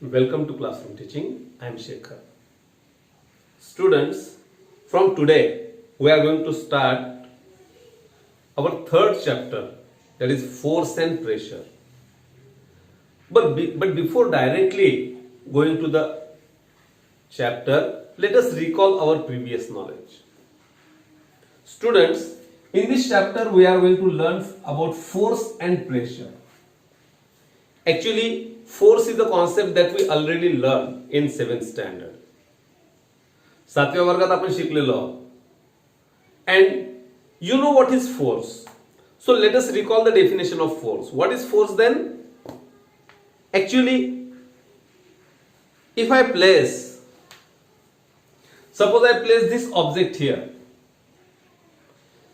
Welcome to Classroom Teaching. I am Shekhar. Students, from today we are going to start our third chapter, that is force and pressure. But before directly going to the chapter, let us recall our previous knowledge. Students, in this chapter we are going to learn about force and pressure. Actually, force is a concept that we already learned in 7th standard. 7व्या वर्गात आपण शिकलेलो आहोत. And you know what is force. So let us recall the definition of force. What is force then? Actually, if I place, suppose I place this object here.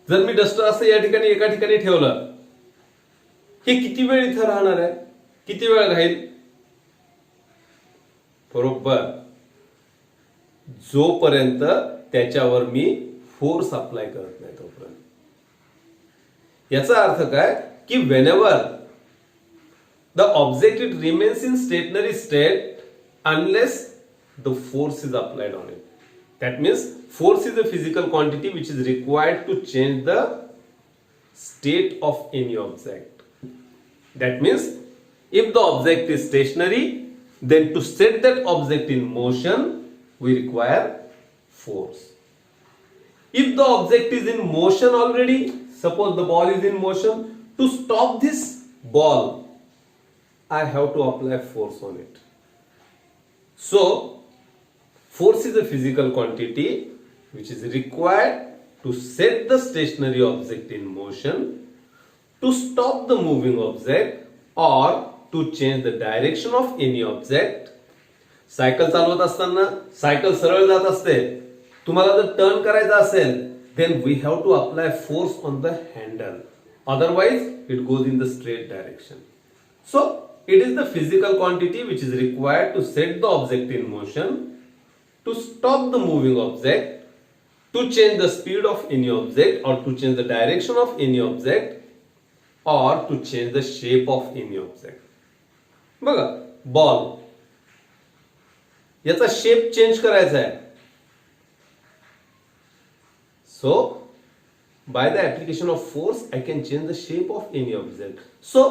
जर मी duster असं या ठिकाणी एका ठिकाणी ठेवलं, हे किती वेळ इथं राहणार आहे? किती वेळ राहील? बरोबर जोपर्यंत त्याच्यावर मी फोर्स अप्लाय करत नाही तोपर्यंत. याचा अर्थ काय की whenever the object it remains in stationary state unless the force is applied on it. That means force is a physical quantity which is required to change the state of any object. That means if the object is stationary, then to set that object in motion, we require force. If the object is in motion already, suppose the ball is in motion, to stop this ball, I have to apply force on it. So, force is a physical quantity which is required to set the stationary object in motion, to stop the moving object, or to change the direction of any object. Cycle चालवत असताना cycle सरळ जात असते, तुम्हाला जर turn करायचा असेल, then we have to apply force on the handle, otherwise it goes in the straight direction. So it is the physical quantity which is required to set the object in motion, to stop the moving object, to change the speed of any object, or to change the direction of any object, or to change the shape of any object. बघा, ball याचा shape change करायचा आहे. So by the application of force I can change the shape of any object. So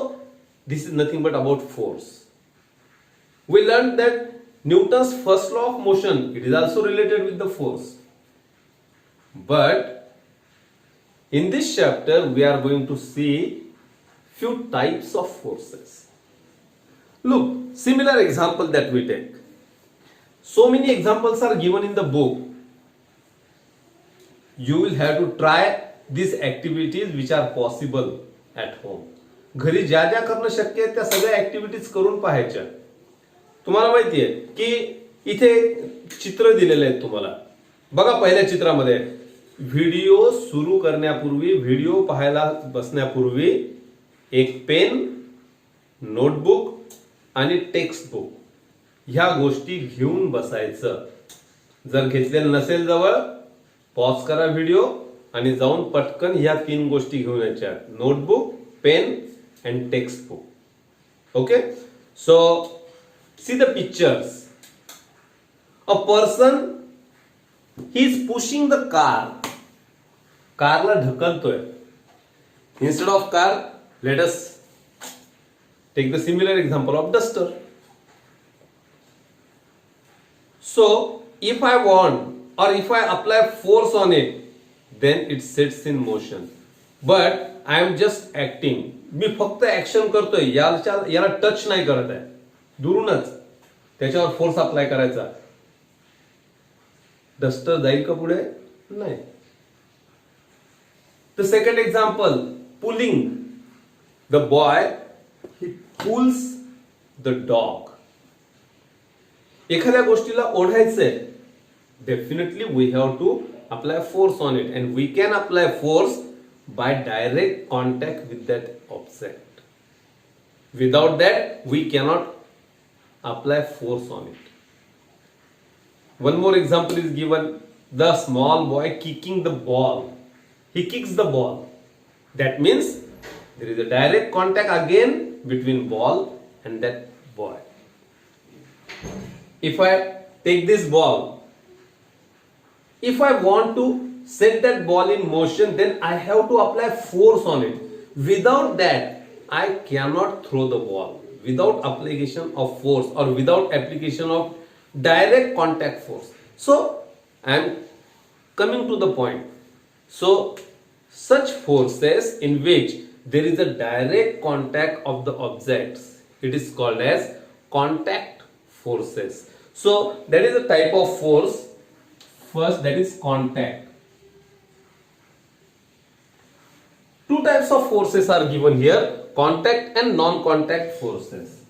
this is nothing but about force. We learned that Newton's first law of motion, it is also related with the force. But in this chapter we are going to see few types of forces. Look, similar example that we take. So many examples are given in the book. You will have to try these activities which are possible at home. घरी ज्या ज्या करणं शक्य आहे त्या सगळ्या activities करून पाहायच्या. तुम्हाला माहिती आहे की इथे चित्र दिलेले आहेत तुम्हाला. बघा, पहिल्या चित्रामध्ये व्हिडिओ सुरू करण्यापूर्वी, व्हिडिओ पाहायला बसण्यापूर्वी एक पेन, नोटबुक आणि टेक्स्ट बुक ह्या गोष्टी घेऊन बसायचं. जर घेतलेलं नसेल जवळ, पॉज करा व्हिडिओ आणि जाऊन पटकन ह्या 3 गोष्टी घेऊन यायच्या. Notebook, pen and text book. Okay, so see the pictures. A person he is pushing the car. कारला ढकलतोय. Instead of car, let us take the similar example of duster. So if I want or if I apply force on it, then it sets in motion. But I am just acting. मी फक्त action करतोय, याला touch नाही करत आहे. दुरूनच त्याच्यावर force apply करायचा. Duster जाईल का पुढे? नाही. The second example, pulling. The boy he pulls the dog. एखाद्या गोष्टीला ओढायचंय, definitely we have to apply force on it, and we can apply force by direct contact with that object. Without that we cannot apply force on it. One more example is given. The small boy kicking the ball. He kicks the ball. That means there is a direct contact again between ball and that boy. if I take this ball, if I want to set that ball in motion, then I have to apply force on it. Without that, I cannot throw the ball. Without application of force or without application of direct contact force. So, I am coming to the point. So, such forces in which there is a direct contact of the objects, it is called as contact forces. So, that is a type of force. First, that is contact. Two types of forces are given here, contact and non-contact forces.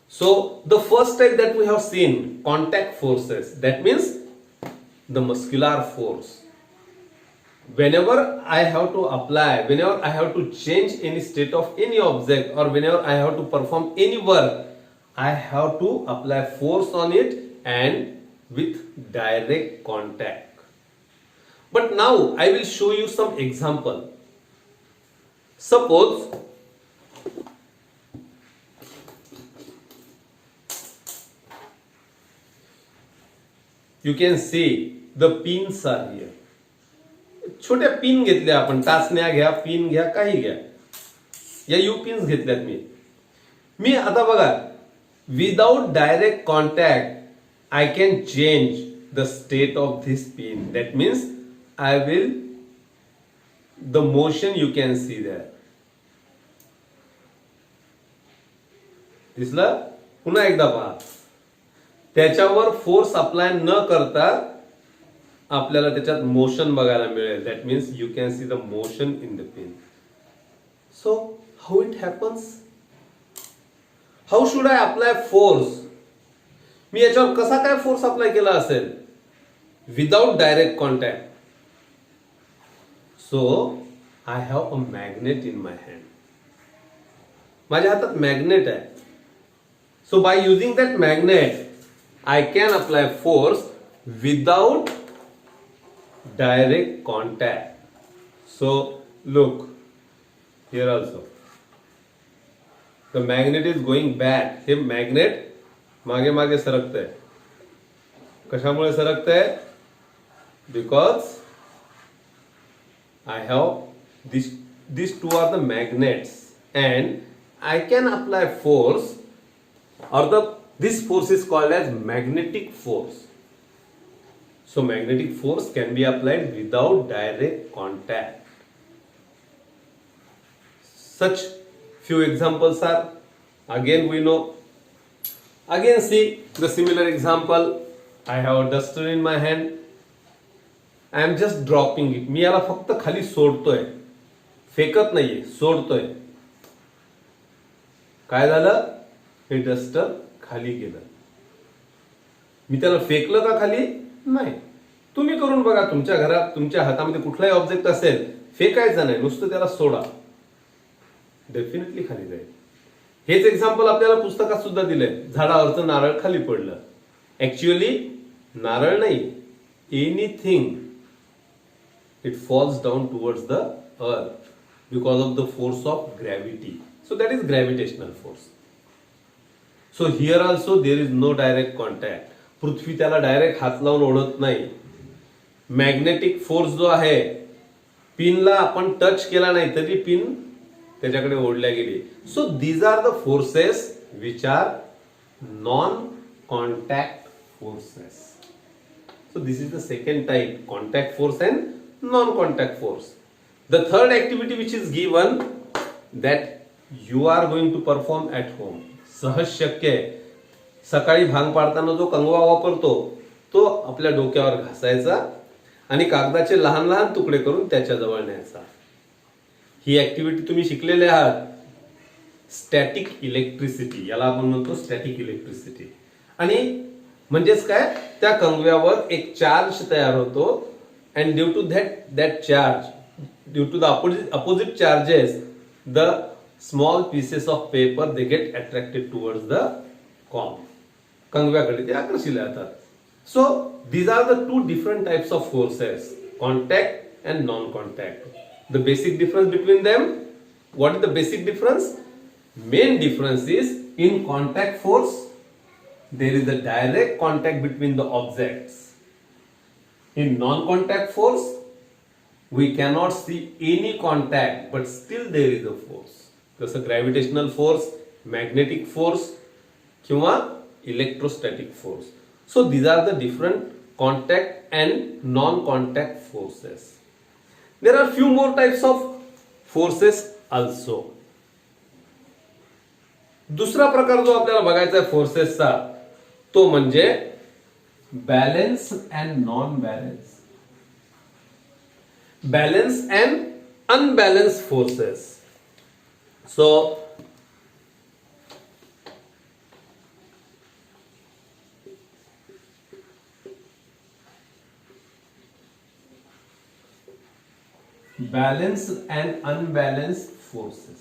So, the first type that we have seen, contact forces, that means the muscular force. Whenever I have to apply, whenever I have to change any state of any object, or whenever I have to perform any work, I have to apply force on it and with direct contact. But now I will show you some example. Suppose you can see the pins are here. छोट्या pin घेतल्या आपण, टाचण्या घ्या, pin घ्या, काही घ्या. या you pins घेतल्यात मी आता बघा, without direct contact I can change the state of this pin. That means I will, the motion you can see there. दिसलं? पुन्हा एकदा पहा. त्याच्यावर फोर्स अप्लाय न करता आपल्याला त्याच्यात मोशन बघायला मिळेल. That means you can see the motion in the pin. So how it happens? How should I apply force? मी याच्यावर कसा काय फोर्स अप्लाय केला असेल without direct contact. So I have a magnet in my hand. माझ्या हातात magnet आहे. So by using that magnet I can apply force without direct contact. So look here also the magnet is going back. हे magnet मागे मागे सरकतंय. कशामुळे सरकतंय? Because I have this two are the magnets and I can apply force or this force is called as magnetic force. So magnetic force can be applied without direct contact. Such few examples are, again we know. Again see the similar example. I have a duster in my hand. I am just dropping it. मी याला फक्त खाली सोडतोय, फेकत नाहीये, सोडतोय. काय झालं? हे duster खाली गेलं. मी त्याला फेकलं का खाली? नाही. तुम्ही करून बघा, तुमच्या घरात तुमच्या हातामध्ये कुठलाही ऑब्जेक्ट असेल, फेकायचं नाही, नुसतं त्याला सोडा, डेफिनेटली खाली जाईल. हेच एक्झाम्पल आपल्याला पुस्तकात सुद्धा दिलंय. झाडावरचं नारळ खाली पडलं. ऍक्च्युअली नारळ नाही, anything it falls down towards the earth because of the force of gravity. So that is gravitational force. So here also there is no direct contact. पृथ्वी त्याला डायरेक्ट हात लावून ओढत नाही. मॅग्नेटिक फोर्स जो आहे, पिनला आपण टच केला नाही तरी पिन त्याच्याकडे ओढल्या गेली. So these are the forces which are non contact forces. So this is the second type, contact force and non contact force. The third activity which is given that you are going to perform at home. सहज शक्य आहे. सकाळी भांग पाडताना जो कंगवा वापरतो तो आपल्या डोक्यावर घासायचा आणि कागदाचे लहान लहान तुकडे करून त्याच्या जवळ न्यायचा. ही ऍक्टिव्हिटी तुम्ही शिकलेले आहात. स्टॅटिक इलेक्ट्रिसिटी, याला आपण म्हणतो स्टॅटिक इलेक्ट्रिसिटी. आणि म्हणजेच काय, त्या कंगव्यावर एक चार्ज तयार होतो and due to that charge, due to the opposite charges, the small pieces of paper they get attracted towards the comb. कंगव्याकडे ते आकर्षिले जातात. So these are the two different types of forces, contact and non contact. The basic difference between them, what is the basic difference? Main difference is in contact force there is a direct contact between the objects. In non-contact force we cannot see any contact but still there is a force. जसं gravitational force, magnetic force किंवा electrostatic force. So these are the different contact and non-contact forces. There are few more types of forces also. दुसरा प्रकार जो आपल्याला बघायचा आहे फोर्सेसचा तो म्हणजे balance and non balance. Balance and unbalance forces. So balanced and unbalanced forces.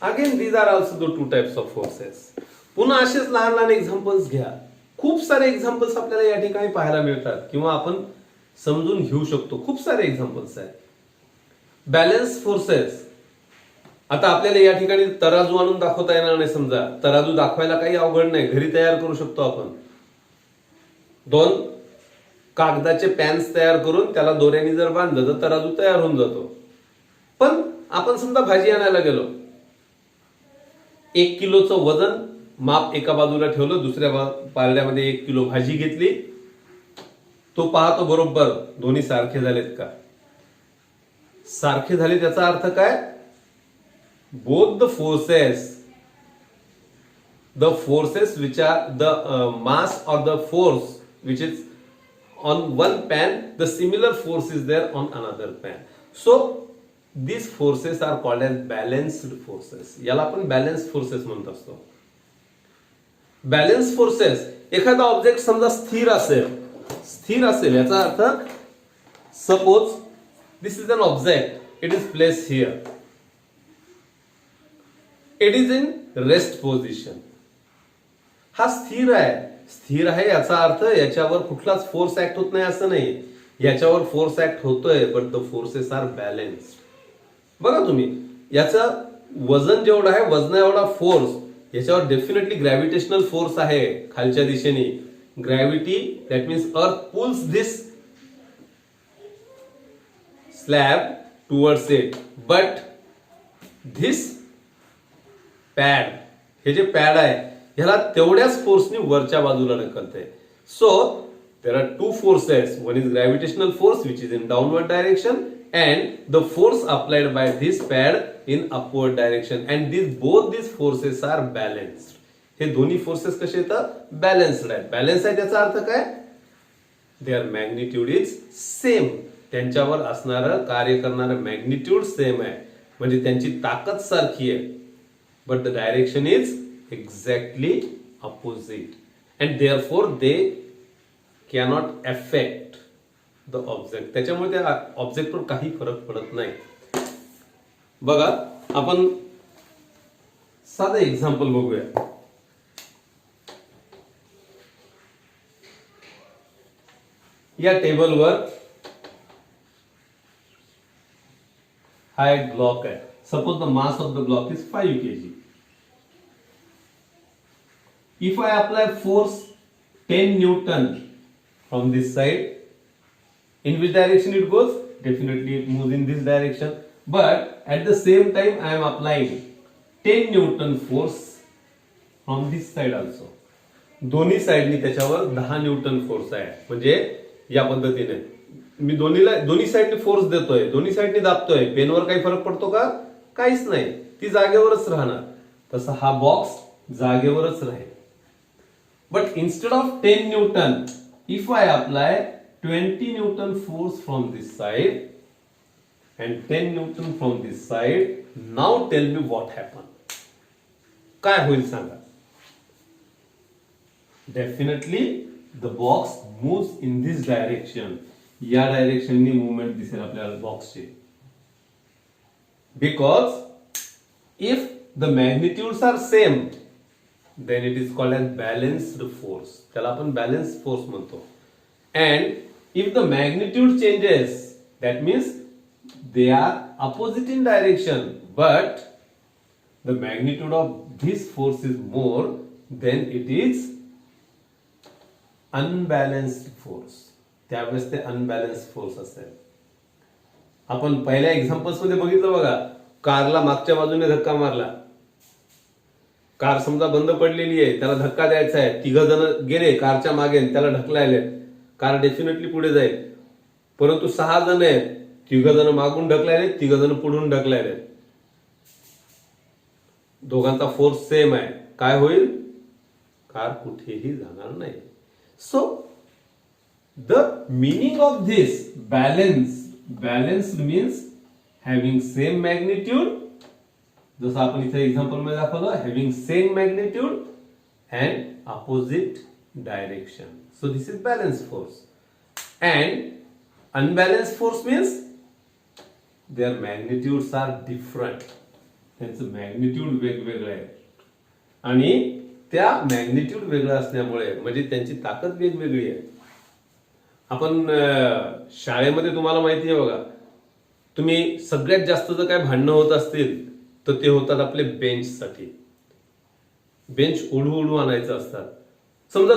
Again these are also the two types of forces. पुन्हा असेच लहान लहान एक्झाम्पल्स घ्या. खूप सारे एक्झाम्पल्स आपल्याला या ठिकाणी पाहायला मिळतात किंवा आपण समजून घेऊ शकतो. खूप सारे एक्झाम्पल्स आहेत. Balance forces. आता आपल्याला या ठिकाणी तराजू आणून दाखवता येणार नाही. समजा तराजू दाखवायला काही अवघड नाही, घरी तयार करू शकतो आपण. दोन कागदाचे पॅन्स तयार करून त्याला दोऱ्याने जर बांधलं तर तराजू तयार होऊन जातो. पण आपण समजा भाजी आणायला गेलो, 1 किलोचं वजन माप एका बाजूला ठेवलं, दुसऱ्या पारड्यामध्ये 1 किलो भाजी घेतली. तो पाहतो बरोबर दोन्ही सारखे झालेत का. सारखे झाले त्याचा अर्थ काय? Both the forces which are the mass or the force which is on one pan, the similar force is there on another pan. So these forces are called as balanced forces. याला आपण balance forces म्हणत असतो. Balance forces, एखादा object समजा स्थिर असेल याचा अर्थ suppose this is an object, it is place here, it is in rest position. हा स्थिर आहे याचा अर्थ याच्यावर कुठलाच फोर्स ऍक्ट होत नाही असं नाही. याच्यावर फोर्स ऍक्ट होतोय but the forces are balanced. बघा तुम्ही, याचं वजन जेवढं आहे वजना एवढा फोर्स, याच्यावर डेफिनेटली ग्रॅव्हिटेशनल फोर्स आहे खालच्या दिशेने. Gravity that means earth pulls this slab towards it, but this pad, हे जे पॅड आहे ह्याला तेवढ्याच फोर्सने वरच्या बाजूला ढकलते. So there are two forces. One is gravitational force which is in downward direction and the force applied by this pad in upward direction, and both these forces are balanced. हे दोन्ही forces कसे येतात? Balanced आहेत. Balance आहे त्याचा अर्थ काय? Their magnitude is same. त्यांच्यावर असणारं कार्य करणारं मॅग्निट्यूड सेम आहे, म्हणजे त्यांची ताकद सारखी आहे, but the direction is exactly opposite and therefore they cannot affect the object. त्याच्यामुळे त्या ऑब्जेक्टवर काही फरक पडत नाही. बघा आपण साधं एक्झाम्पल बघूया. या टेबलवर हा एक ब्लॉक आहे. Suppose the mass of the block is 5 kg. If I apply force 10 Newton from this side, in which direction it goes? Definitely it moves in this direction. But at the same time I am applying 10 Newton force from this side also. दोन्ही साइडनी त्याच्यावर 10 Newton force आहे. म्हणजे या पद्धतीने मी दोन्ही साइडनी force देतोय, दोन्ही साइडनी दाबतोय. पेनवर काही फरक पडतो का? काहीच नाही, ती जागेवरच राहणार. तसा हा बॉक्स जागेवरच राहील. But instead of 10 Newton, if I apply 20 Newton force from this side and 10 Newton from this side, now tell me what happened. काय होईल सांगा? Definitely the box moves in this direction. या डायरेक्शन नी movement दिसेल आपल्याला बॉक्सची. Because if the magnitudes are same, then it is called as balanced force. त्याला आपण balance force म्हणतो. And if the magnitude changes, that means they are opposite in direction, but the magnitude of this force is more, then it is unbalanced force. त्यावेळेस ते unbalance force असेल. आपण पहिल्या examples मध्ये बघितलं बघा, कारला मागच्या बाजूने धक्का मारला, कार समजा बंद पडलेली आहे, त्याला धक्का द्यायचा आहे, तिघ जण गेले कारच्या मागे त्याला ढकलायले, कार डेफिनेटली पुढे जाईल. परंतु 6 जण आहेत, तिघ जण मागून ढकलायले, तिघ जण पुढून ढकलायले, दोघांचा फोर्स सेम आहे, काय होईल? कार कुठेही जाणार नाही. So the meaning of this balance means having same magnitude, जसं आपण इथे एक्झाम्पल मध्ये दाखवलं, having same magnitude and opposite direction. So this is balance force. And unbalance force means their magnitudes are different. त्यांचं magnitude वेगवेगळं आहे आणि त्या मॅग्निट्यूड वेगळं असल्यामुळे म्हणजे त्यांची ताकद वेगवेगळी आहे. आपण शाळेमध्ये तुम्हाला माहिती आहे बघा, तुम्ही सगळ्यात जास्त जर काय भांडणं होत असतील तर ते होतात आपले बेंचसाठी. बेंच ओढू आणायचं असतात. समजा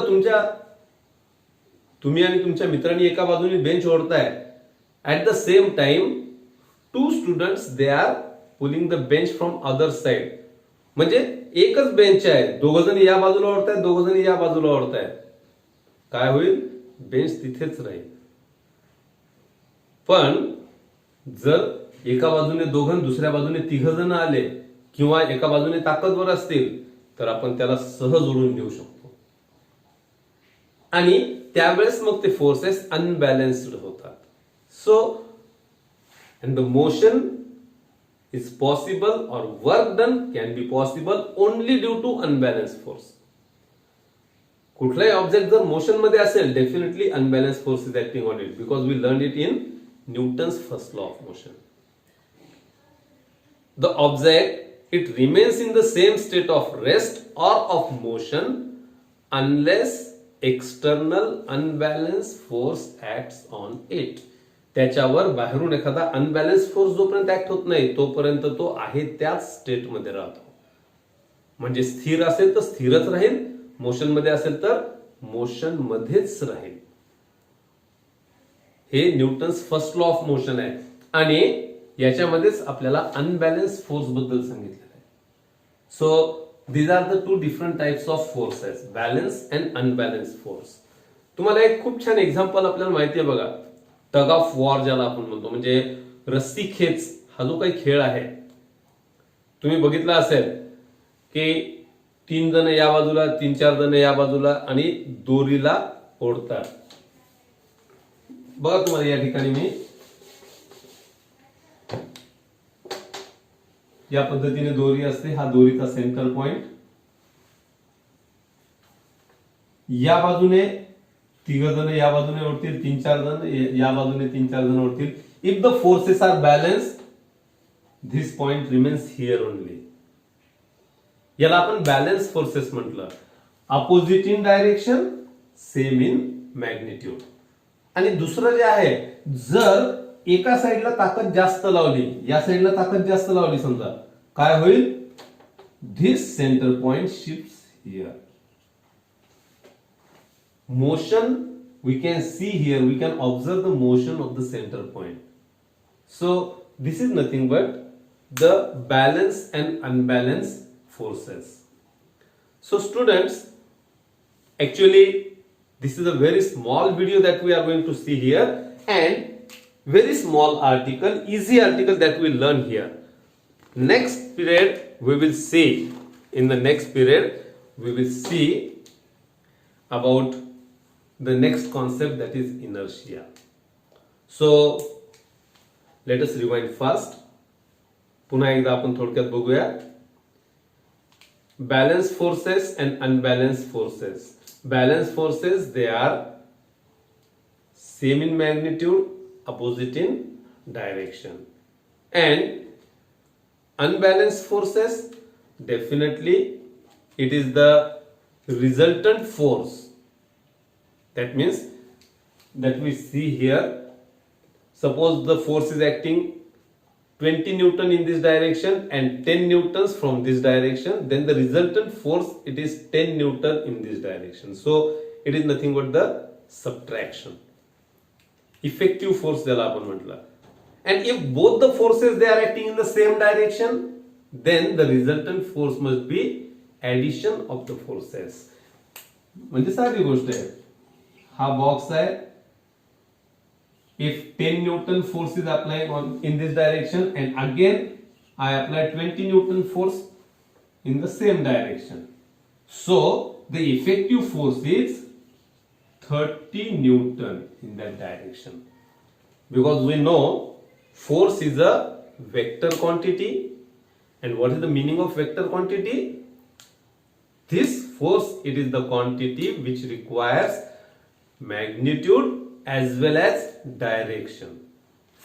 तुम्ही आणि तुमच्या मित्रांनी एका बाजूने बेंच ओढताय, at the same time 2 students they are pulling the bench from other side. म्हणजे एकच बेंच आहे, दोघ जण या बाजूला ओढतायत, दोघ जण या बाजूला ओढतायत, काय होईल? बेंच तिथेच राहील. पण जर एका बाजूने दोघं दुसऱ्या बाजूने 3 जण आले किंवा एका बाजूने ताकदवर असतील तर आपण त्याला सहज ओढून घेऊ शकतो आणि त्यावेळेस मग ते फोर्सेस अनबॅलन्स्ड होतात. So and the motion is possible or work done can be possible only due to unbalanced force. कुठलाही ऑब्जेक्ट जर मोशन मध्ये असेल, definitely unbalance force is acting on it, because we learn it in Newton's first law of motion. The object it remains in the same state of rest or of motion unless external unbalance force acts on it. त्याच्यावर बाहेरून एखादा unbalance force जोपर्यंत act होत नाही तोपर्यंत तो आहे त्याच स्टेटमध्ये राहतो. म्हणजे स्थिर असेल तर स्थिरच राहील, मोशन मध्ये असेल तर मोशन मध्येच राहील. हे Newton's first law of motion आहे आणि याच्यामध्येच आपल्याला अनबॅलन्स फोर्स बद्दल सांगितलेलं आहे. So these are the 2 different types of forces, balance and unbalance force. तुम्हाला एक खूप छान एक्झाम्पल आपल्याला माहिती आहे बघा, टग ऑफ वॉर ज्याला आपण म्हणतो, म्हणजे रस्सी खेच हा जो काही खेळ आहे, तुम्ही बघितला असेल की 3 जण या बाजूला, 3-4 जण या बाजूला आणि दोरीला ओढतात. बघा तुम्हाला या ठिकाणी मी या पद्धतीने दोरी असते, हा दोरीचा सेंटर पॉइंट, या बाजूने 3 जण या बाजूने ओढतील, 3-4 जण या बाजूने 3-4 जण ओढतील. If the forces are balance, this point remains here only. याला आपण बॅलन्स फोर्सेस म्हटलं. Opposite in direction, same in magnitude. आणि दुसरं जे आहे, जर एका साईडला ताकद जास्त लावली, या साईडला ताकद जास्त लावली समजा, काय होईल? This centre point shift here. Motion we can see here, we can observe the motion of the center point. So this is nothing but the balance and unbalanced forces. So students, actually this is a very small video that we are going to see here and very small article, easy article that we learn here. Next period we will see, in the next period we will see about the next concept, that is inertia. So let us rewind first. पुन्हा एकदा आपण थोडक्यात बघूया. Balance forces and unbalanced forces. Balance forces, they are same in magnitude, opposite in direction. And unbalanced forces, definitely it is the resultant force. That means that we see here, suppose the force is acting 20 Newton in this direction and 10 Newtons from this direction, then the resultant force, it is 10 Newton in this direction. So it is nothing but the subtraction. Effective force ज्याला आपण म्हटलं. And if both the forces they are acting in the same direction, then the resultant force must be addition of the forces. म्हणजे साधी गोष्ट आहे. हा box आहे. If 10 Newton force is applying on in this direction and again I apply 20 Newton force in the same direction. So the effective force is 30 Newton in that direction. Because we know force is a vector quantity, and what is the meaning of vector quantity? This force, it is the quantity which requires magnitude as well as direction.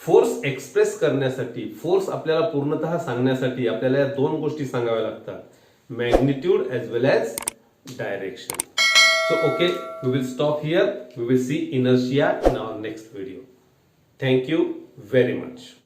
Force express करण्यासाठी, force आपल्याला पूर्णतः सांगण्यासाठी आपल्याला या दोन गोष्टी सांगाव्या लागतात, magnitude as well as direction. So okay, we will stop here. We will see inertia in our next video. Thank you very much.